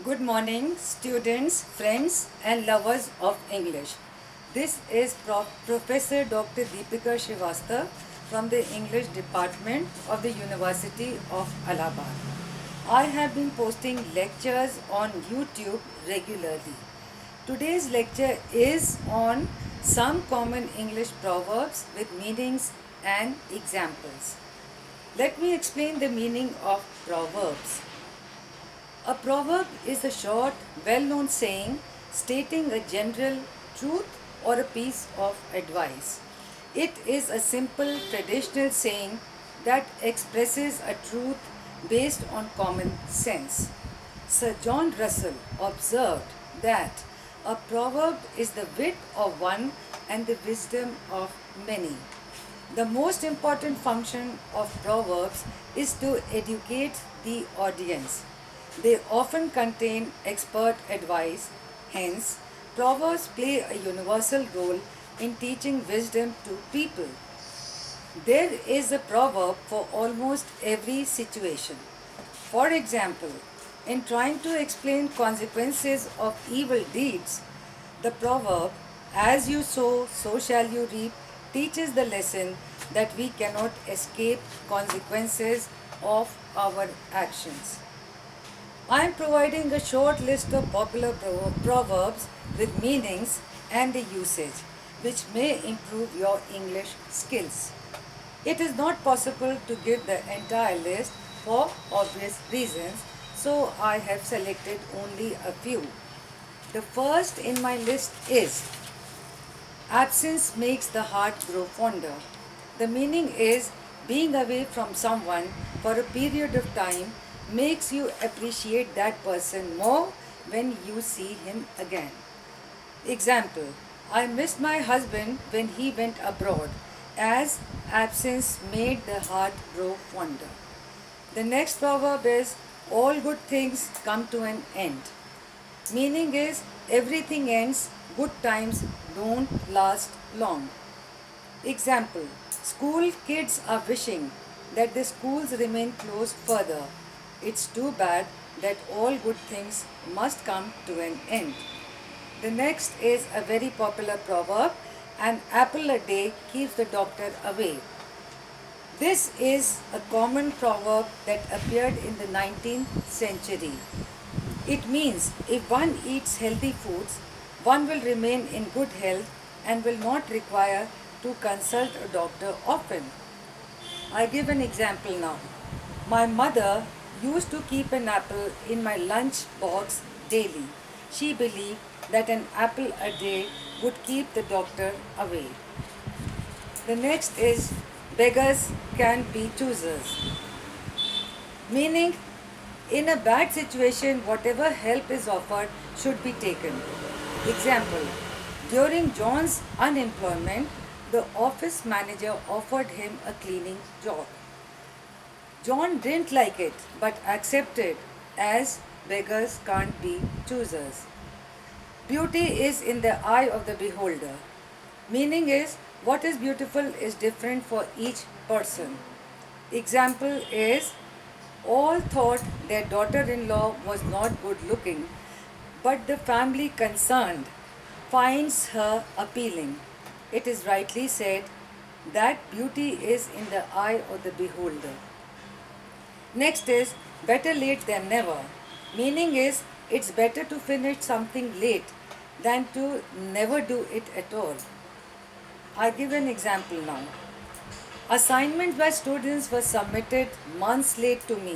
Good morning, students, friends, and lovers of English. This is Professor Dr. Deepika Srivastava from the English Department of the University of Allahabad. I have been posting lectures on YouTube regularly. Today's lecture is on some common English proverbs with meanings and examples. Let me explain the meaning of proverbs. A proverb is a short, well known saying stating a general truth or a piece of advice. It is a simple, traditional saying that expresses a truth based on common sense. Sir John Russell observed that a proverb is the wit of one and the wisdom of many. The most important function of proverbs is to educate the audience. They often contain expert advice, hence, proverbs play a universal role in teaching wisdom to people. There is a proverb for almost every situation. For example, in trying to explain consequences of evil deeds, the proverb, as you sow, so shall you reap, teaches the lesson that we cannot escape consequences of our actions. I am providing a short list of popular proverbs with meanings and the usage, which may improve your English skills. It is not possible to give the entire list for obvious reasons, so I have selected only a few. The first in my list is absence makes the heart grow fonder. The meaning is being away from someone for a period of time makes you appreciate that person more when you see him again. Example: I missed my husband when he went abroad, as absence made the heart grow fonder. The next proverb is all good things come to an end. Meaning is everything ends, good times don't last long. Example: school kids are wishing that the schools remain closed further. It's too bad that all good things must come to an end. The next is a very popular proverb: an apple a day keeps the doctor away. This is a common proverb that appeared in the 19th century. It means if one eats healthy foods, one will remain in good health and will not require to consult a doctor often. I give an example now. My mother used to keep an apple in my lunch box daily. She believed that an apple a day would keep the doctor away. The next is beggars can be choosers. Meaning, in a bad situation, whatever help is offered should be taken. Example: during John's unemployment, the office manager offered him a cleaning job. John didn't like it but accepted, as beggars can't be choosers. Beauty is in the eye of the beholder. Meaning is what is beautiful is different for each person. Example is all thought their daughter in law was not good looking, but the family concerned finds her appealing. It is rightly said that beauty is in the eye of the beholder. Next is better late than never. Meaning is it's better to finish something late than to never do it at all. I give an example now. Assignments by students were submitted months late to me.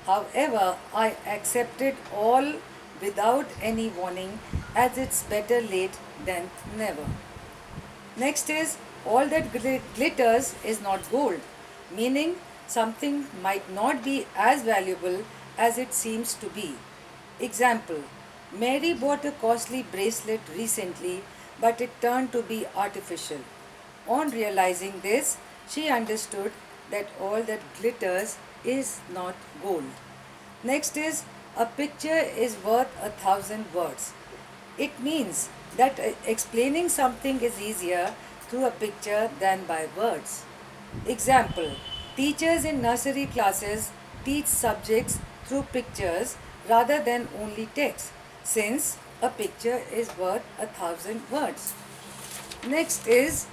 However, I accepted all without any warning, as it's better late than never. Next is all that glitters is not gold, meaning something might not be as valuable as it seems to be. Example: Mary bought a costly bracelet recently, but it turned to be artificial. On realizing this, she understood that all that glitters is not gold. Next is a picture is worth 1,000 words. It means that explaining something is easier through a picture than by words. Example: teachers in nursery classes teach subjects through pictures rather than only text, since a picture is worth 1,000 words. Next is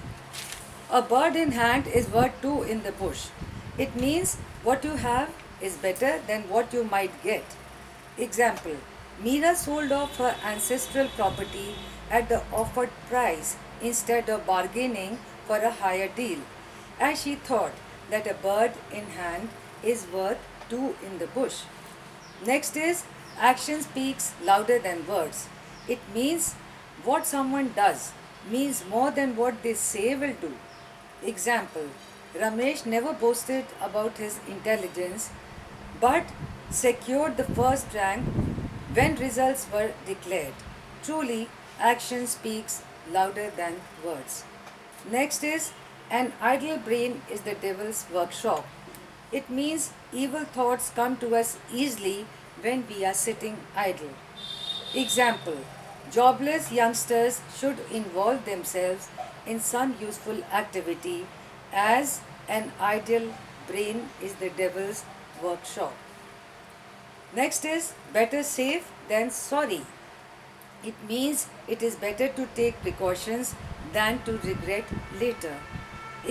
a bird in hand is worth two in the bush. It means what you have is better than what you might get. Example: Meera sold off her ancestral property at the offered price instead of bargaining for a higher deal, as she thought that a bird in hand is worth two in the bush. Next is action speaks louder than words. It means what someone does means more than what they say will do. Example: Ramesh never boasted about his intelligence but secured the first rank when results were declared. Truly, action speaks louder than words. Next is an idle brain is the devil's workshop. It means evil thoughts come to us easily when we are sitting idle. Example: Jobless youngsters should involve themselves in some useful activity, as an idle brain is the devil's workshop. Next is better safe than sorry. It means it is better to take precautions than to regret later.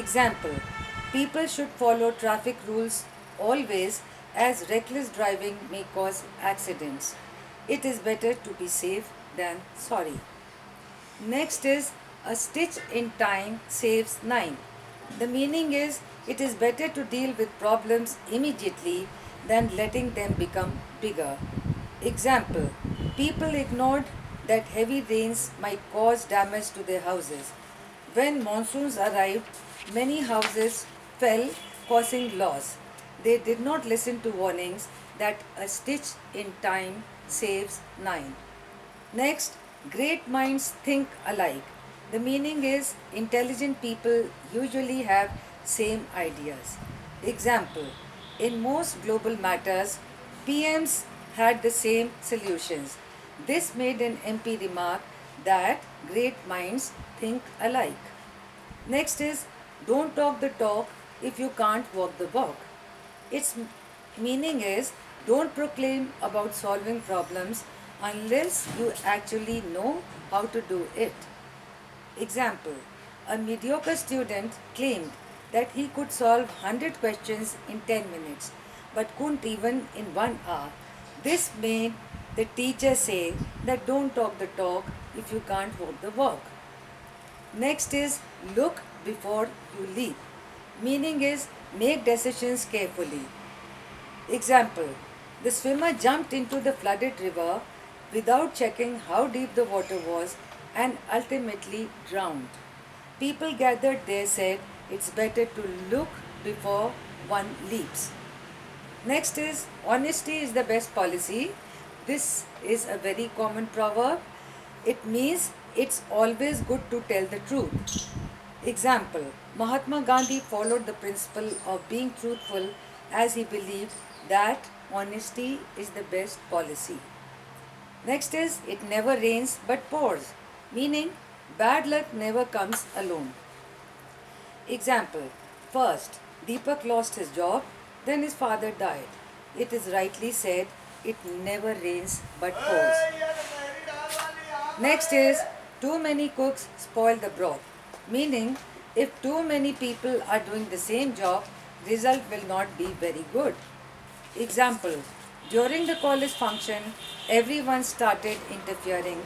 Example: People should follow traffic rules always, as reckless driving may cause accidents. It is better to be safe than sorry. Next is a stitch in time saves nine. The meaning is it is better to deal with problems immediately than letting them become bigger. Example: People ignored that heavy rains might cause damage to their houses. When monsoons arrived, many houses fell, causing loss. They did not listen to warnings that a stitch in time saves nine. Next, great minds think alike. The meaning is intelligent people usually have same ideas. Example: In most global matters, PMs had the same solutions. This made an MP remark that great minds think alike. Next is don't talk the talk if you can't walk the walk. Its meaning is don't proclaim about solving problems unless you actually know how to do it. Example: A mediocre student claimed that he could solve 100 questions in 10 minutes but couldn't even in 1 hour. This made the teacher say that don't talk the talk if you can't walk the walk. Next is look before you leap. Meaning is make decisions carefully. Example: The swimmer jumped into the flooded river without checking how deep the water was and ultimately drowned. People gathered there said it's better to look before one leaps. Next is honesty is the best policy. This is a very common proverb. It means it's always good to tell the truth. Example: Mahatma Gandhi followed the principle of being truthful as he believed that honesty is the best policy. Next is it never rains but pours, meaning bad luck never comes alone. Example: First, Deepak lost his job, then his father died. It is rightly said, it never rains but pours. Next is too many cooks spoil the broth, meaning if too many people are doing the same job, result will not be very good. Example: During the college function, everyone started interfering.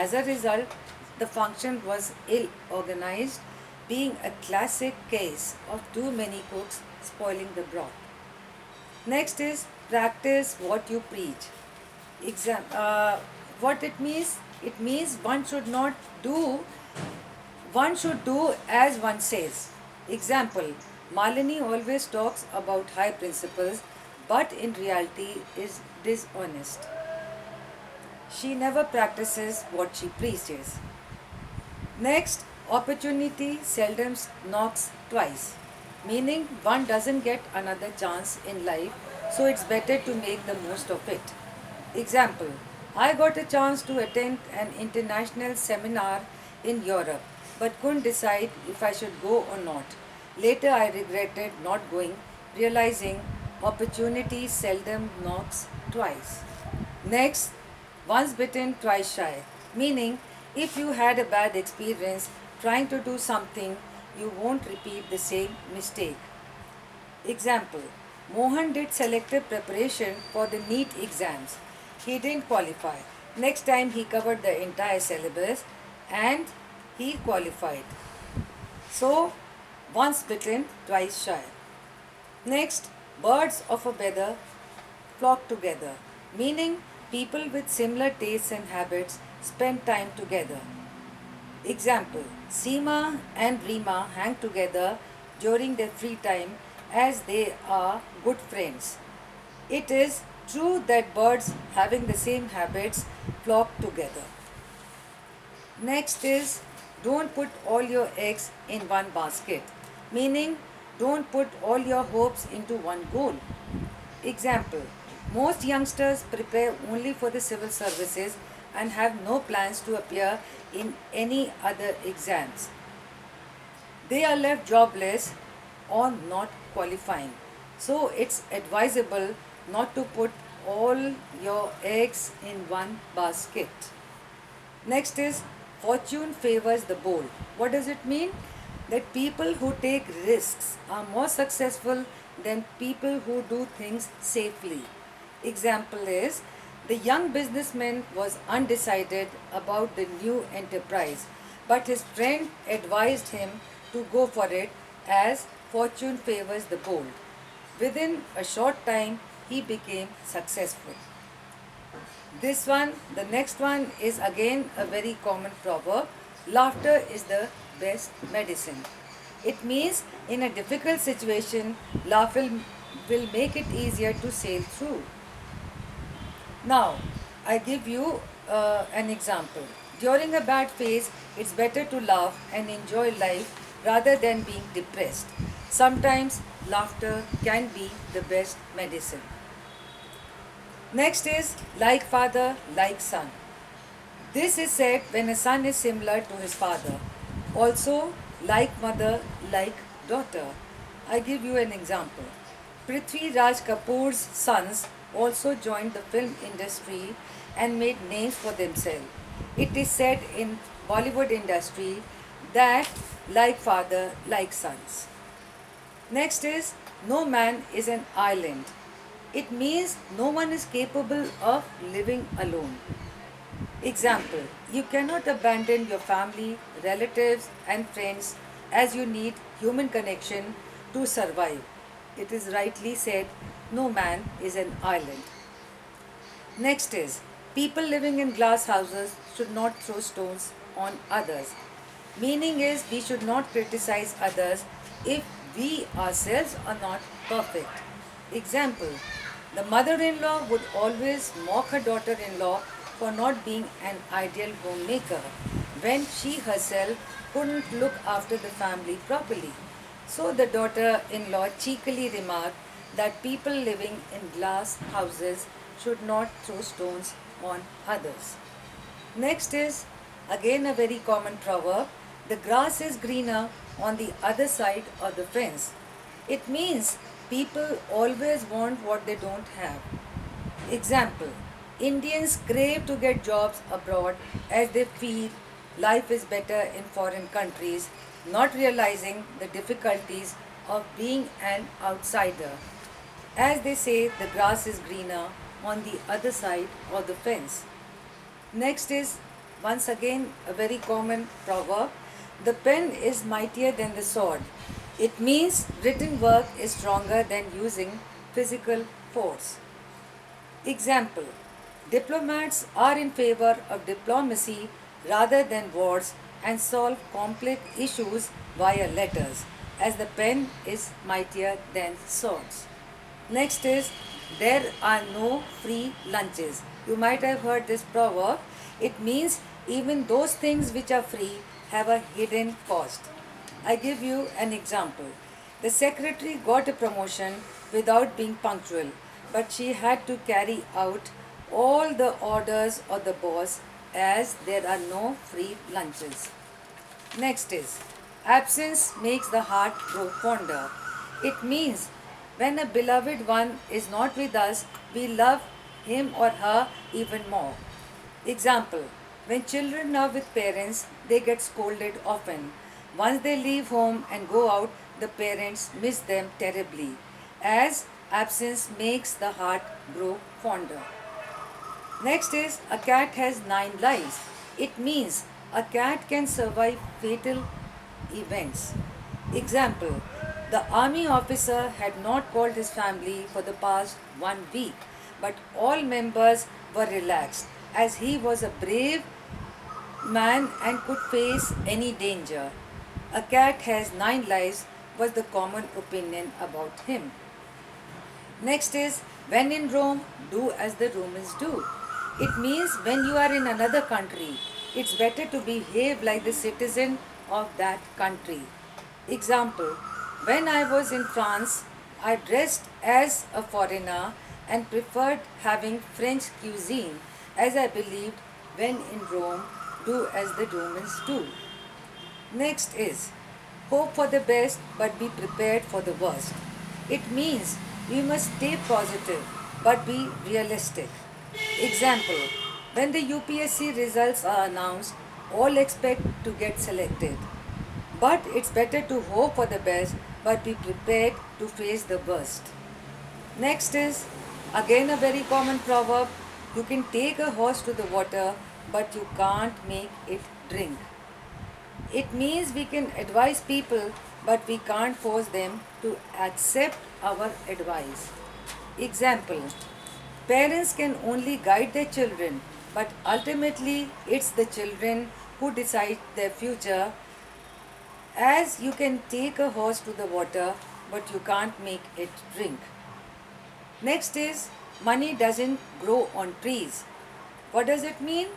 As a result, the function was ill organized, being a classic case of too many cooks spoiling the broth. Next is practice what you preach. What it means? It means one should do as one says. Example: Malini always talks about high principles, but in reality is dishonest. She never practices what she preaches. Next, opportunity seldom knocks twice, meaning one doesn't get another chance in life, so it's better to make the most of it. Example: I got a chance to attend an international seminar in Europe but couldn't decide if I should go or not. Later, I regretted not going, realizing opportunity seldom knocks twice. Next, once bitten, twice shy. Meaning, if you had a bad experience trying to do something, you won't repeat the same mistake. Example: Mohan did selective preparation for the NEET exams. He didn't qualify. Next time he covered the entire syllabus and he qualified. So, once bitten, twice shy. Next, birds of a feather flock together, meaning people with similar tastes and habits spend time together. Example: Seema and Rima hang together during their free time as they are good friends. It is true that birds having the same habits flock together. Next is, don't put all your eggs in one basket, meaning don't put all your hopes into one goal. Example: Most youngsters prepare only for the civil services and have no plans to appear in any other exams. They are left jobless or not qualifying. So it's advisable not to put all your eggs in one basket. Next is, fortune favors the bold. What does it mean? That people who take risks are more successful than people who do things safely. Example is, the young businessman was undecided about the new enterprise, but his friend advised him to go for it as fortune favors the bold. Within a short time, he became successful. The next one is again a very common proverb: laughter is the best medicine. It means in a difficult situation, will make it easier to sail through. Now, I give you an example. During a bad phase, it's better to laugh and enjoy life rather than being depressed. Sometimes laughter can be the best medicine. Next is, like father, like son. This is said when a son is similar to his father. Also, like mother, like daughter. I give you an example. Prithvi Raj Kapoor's sons also joined the film industry and made names for themselves. It is said in Bollywood industry that like father, like sons. Next is, no man is an island. It means no one is capable of living alone. Example: You cannot abandon your family, relatives, and friends as you need human connection to survive. It is rightly said, no man is an island. Next is, people living in glass houses should not throw stones on others. Meaning is, we should not criticize others if we ourselves are not perfect. Example: The mother-in-law would always mock her daughter-in-law for not being an ideal homemaker when she herself couldn't look after the family properly. So the daughter-in-law cheekily remarked that people living in glass houses should not throw stones on others. Next is again a very common proverb: the grass is greener on the other side of the fence. It means people always want what they don't have. Example: Indians crave to get jobs abroad as they feel life is better in foreign countries, not realizing the difficulties of being an outsider. As they say, the grass is greener on the other side of the fence. Next is once again a very common proverb: the pen is mightier than the sword. It means written work is stronger than using physical force. Example: Diplomats are in favor of diplomacy rather than wars and solve complex issues via letters, as the pen is mightier than swords. Next is, there are no free lunches. You might have heard this proverb. It means even those things which are free have a hidden cost. I give you an example. The secretary got a promotion without being punctual, but she had to carry out all the orders of the boss as there are no free lunches. Next is, absence makes the heart grow fonder. It means when a beloved one is not with us, we love him or her even more. Example: when children are with parents, they get scolded often. Once they leave home and go out, the parents miss them terribly, as absence makes the heart grow fonder. Next is a cat has 9 lives. It means a cat can survive fatal events. Example: the army officer had not called his family for the past 1 week, but all members were relaxed as he was a brave man and could face any danger. A cat has 9 lives was the common opinion about him. Next is when in Rome, do as the Romans do. It means when you are in another country, it's better to behave like the citizen of that country. Example: when I was in France, I dressed as a foreigner and preferred having French cuisine as I believed when in Rome, do as the Romans do. Next is hope for the best but be prepared for the worst. It means we must stay positive but be realistic. Example: when the UPSC results are announced, all expect to get selected. But it's better to hope for the best but be prepared to face the worst. Next is again a very common proverb: you can take a horse to the water, but you can't make it drink. It means we can advise people, but we can't force them to accept our advice. Example: parents can only guide their children, but ultimately it's the children who decide their future, as you can take a horse to the water, but you can't make it drink. Next is money doesn't grow on trees. What does it mean?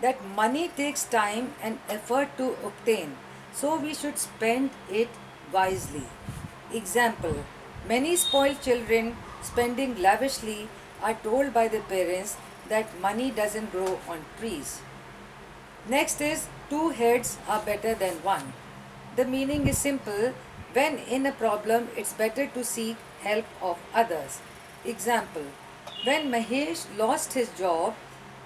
That money takes time and effort to obtain, so we should spend it wisely. Example: many spoiled children spending lavishly are told by the parents that money doesn't grow on trees. Next is two heads are better than one. The meaning is simple: when in a problem, it's better to seek help of others. Example: when Mahesh lost his job,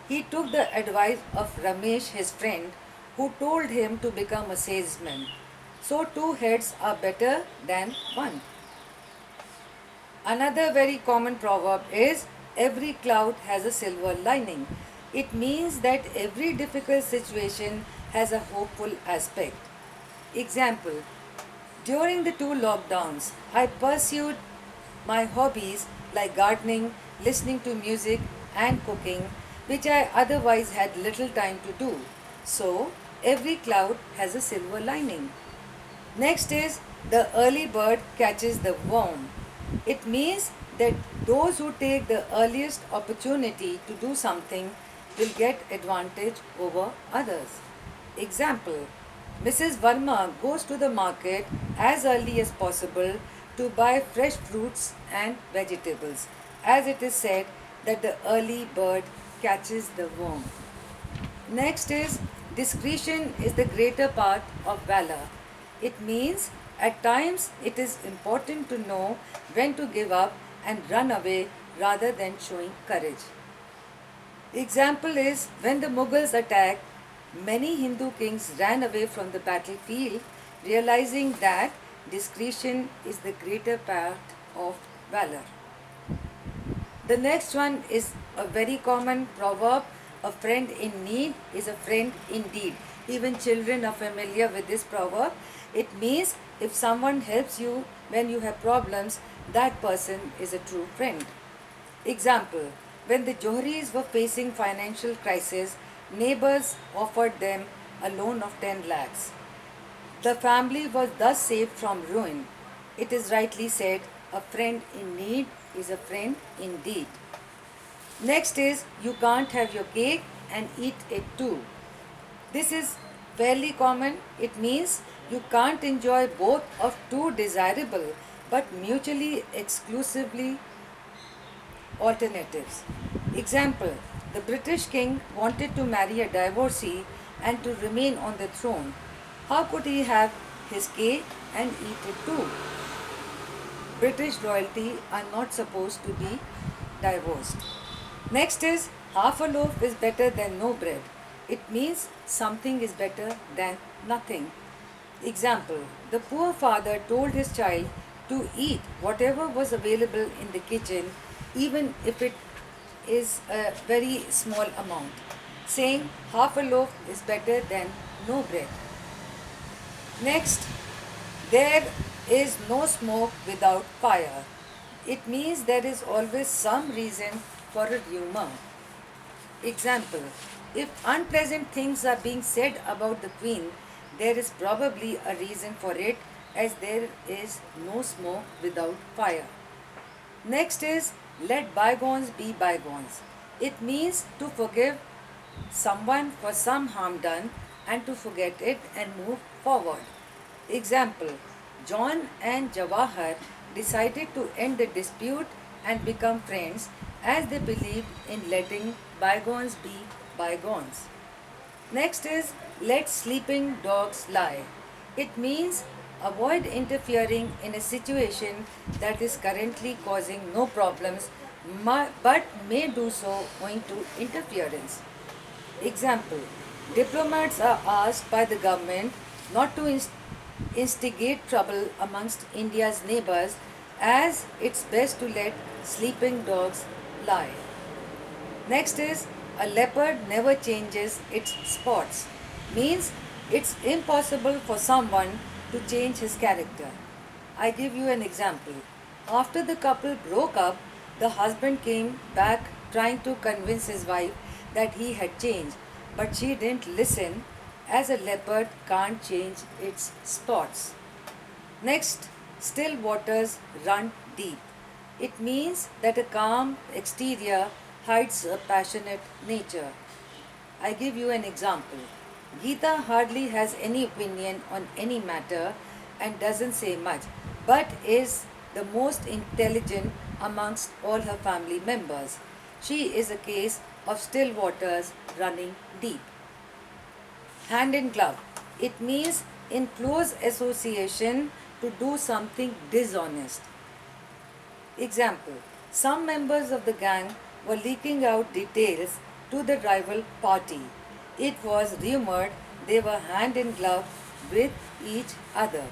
he took the advice of Ramesh, his friend, who told him to become a salesman. So, two heads are better than one. Another very common proverb is every cloud has a silver lining. It means that every difficult situation has a hopeful aspect. Example: during the 2 lockdowns, I pursued my hobbies like gardening, listening to music, and cooking, which I otherwise had little time to do. So, every cloud has a silver lining. Next is the early bird catches the worm. It means that those who take the earliest opportunity to do something will get advantage over others. Example: Mrs. Verma goes to the market as early as possible to buy fresh fruits and vegetables, as it is said that the early bird catches the worm. Next is discretion is the greater part of valor. It means at times it is important to know when to give up and run away rather than showing courage. Example is when the Mughals attacked, many Hindu kings ran away from the battlefield, realizing that discretion is the greater part of valor. The next one is a very common proverb: a friend in need is a friend indeed. Even children are familiar with this proverb. It means if someone helps you when you have problems, that person is a true friend. Example: when the Johris were facing financial crisis, neighbors offered them a loan of 10 lakhs. The family was thus saved from ruin. It is rightly said, a friend in need is a friend indeed. Next is you can't have your cake and eat it too. This is fairly common. It means you can't enjoy both of two desirable but mutually exclusively alternatives. Example: the British king wanted to marry a divorcee and to remain on the throne. How could he have his cake and eat it too? British royalty are not supposed to be divorced. Next is half a loaf is better than no bread. It means something is better than nothing. Example: the poor father told his child to eat whatever was available in the kitchen, even if it is a very small amount, saying half a loaf is better than no bread. Next, there is no smoke without fire. It means there is always some reason for a rumor. Example: if unpleasant things are being said about the queen, there is probably a reason for it, as there is no smoke without fire. Next is let bygones be bygones. It means to forgive someone for some harm done and to forget it and move forward. Example: John and Jawahar decided to end the dispute and become friends as they believed in letting bygones be bygones. Next is let sleeping dogs lie. It means avoid interfering in a situation that is currently causing no problems but may do so owing to interference. Example: diplomats are asked by the government not to instigate trouble amongst India's neighbors, as it's best to let sleeping dogs lie. Next is a leopard never changes its spots. Means it's impossible for someone to change his character. I give you an example. After the couple broke up, the husband came back trying to convince his wife that he had changed, but she didn't listen, as a leopard can't change its spots. Next, still waters run deep. It means that a calm exterior hides a passionate nature. I give you an example. Geeta hardly has any opinion on any matter and doesn't say much, but is the most intelligent amongst all her family members. She is a case of still waters running deep. Hand in glove. It means in close association to do something dishonest. Example: some members of the gang were leaking out details to the rival party. It was rumored they were hand in glove with each other.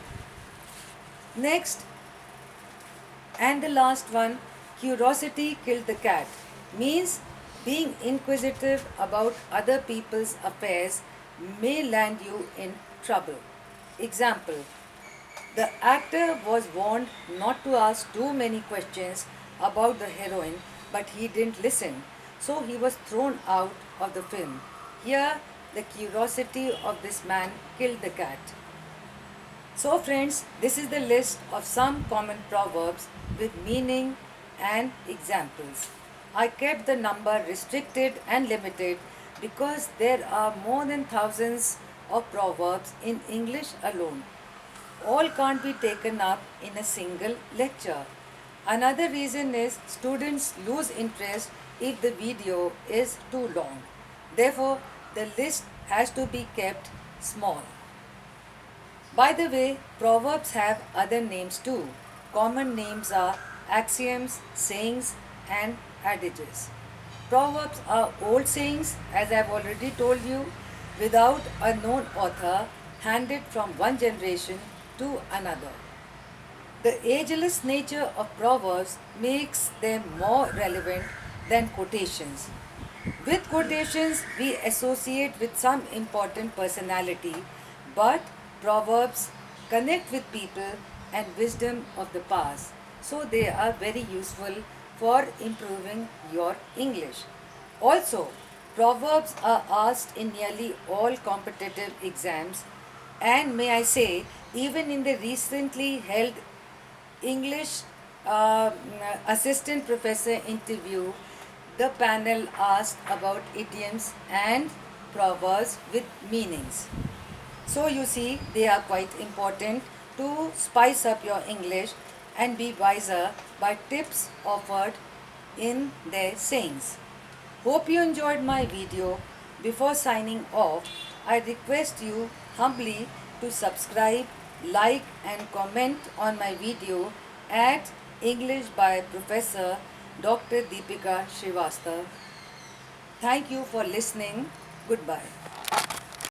Next, and the last one, curiosity killed the cat, means being inquisitive about other people's affairs may land you in trouble. Example: the actor was warned not to ask too many questions about the heroine, but he didn't listen, so he was thrown out of the film. Here, the curiosity of this man killed the cat. So, friends, this is the list of some common proverbs with meaning and examples. I kept the number restricted and limited because there are more than thousands of proverbs in English alone. All can't be taken up in a single lecture. Another reason is students lose interest if the video is too long. Therefore, the list has to be kept small. By the way, proverbs have other names too. Common names are axioms, sayings, and adages. Proverbs are old sayings, as I have already told you, without a known author, handed from one generation to another. The ageless nature of proverbs makes them more relevant than quotations. With quotations, we associate with some important personality, but proverbs connect with people and wisdom of the past. So they are very useful for improving your English. Also, proverbs are asked in nearly all competitive exams, and may I say, even in the recently held English assistant professor interview, the panel asked about idioms and proverbs with meanings. So you see, they are quite important to spice up your English and be wiser by tips offered in their sayings. Hope you enjoyed my video. Before signing off, I request you humbly to subscribe, like and comment on my video at English by Professor Dr. Deepika Srivastava. Thank you for listening. Goodbye.